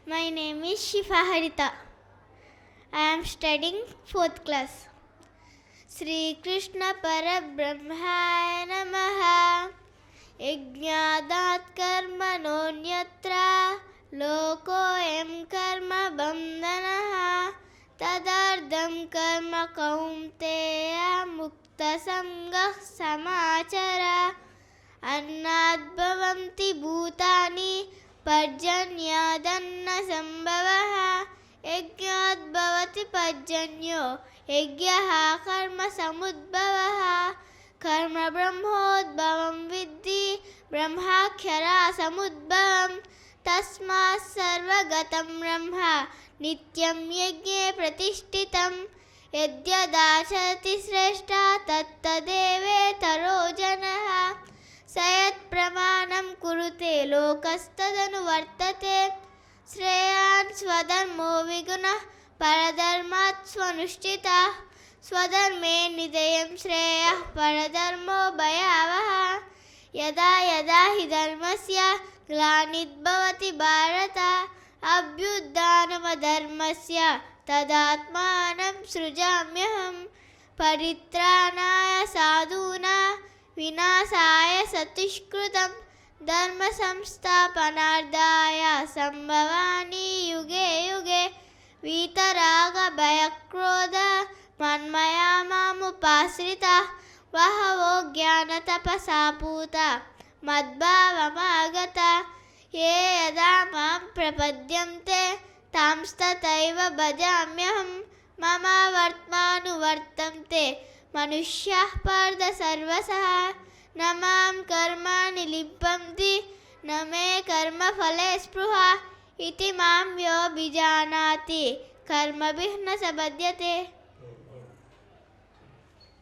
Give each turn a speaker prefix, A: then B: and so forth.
A: My name is Shifa Harita. I am studying 4th class. Sri Krishna Parabrahmaya Namaha. Yajnadat karma nonyatra lokoyam karma bandhanaha tadardham karma kaunteya mukta samgah samachara annad bhavanti bhutani पर्जन्यादन्न संभवः यज्ञात् भवति पर्जन्यो यज्ञः कर्म समुद्भवः कर्म ब्रह्मोद्भवं विद्धि ब्रह्माक्षरा समुद्भवं तस्मात् सर्वगतं ब्रह्म नित्यं यज्ञे प्रतिष्ठितं यद्यदाचरति श्रेष्ठः तत्तदेवेतरो जनः सयत् प्रमाणं कुरुते लोकस्तदनुवर्तते श्रेयान् स्वधर्मो विगुणः परधर्मात् स्वनुष्ठितः स्वधर्मे निधेयं श्रेयः परधर्मो भयावहः यदा यदा हि धर्मस्य ग्लानिर्भवति भारत अभ्युत्थानमधर्मस्य तदात्मानं सृजाम्यहं परित्राणाय साधूनां विनाशाय सतुष्कृतं धर्म संस्थापनार्थाय संभवामि युगे युगे वीतराग भयक्रोध मन्मया मामुपाश्रिताः बहवो ज्ञानतपसा पूता मद्भावमागता ये यदा मां प्रपद्यन्ते तांस्तथैव भजाम्यहं मम वर्त्मानुवर्तन्ते मनुष्याः पार्थ सर्वशः न मां कर्माणि लिम्पन्ति न मे कर्मफले स्पृहा इति मां यो विजानाति कर्मभिः न स बध्यते।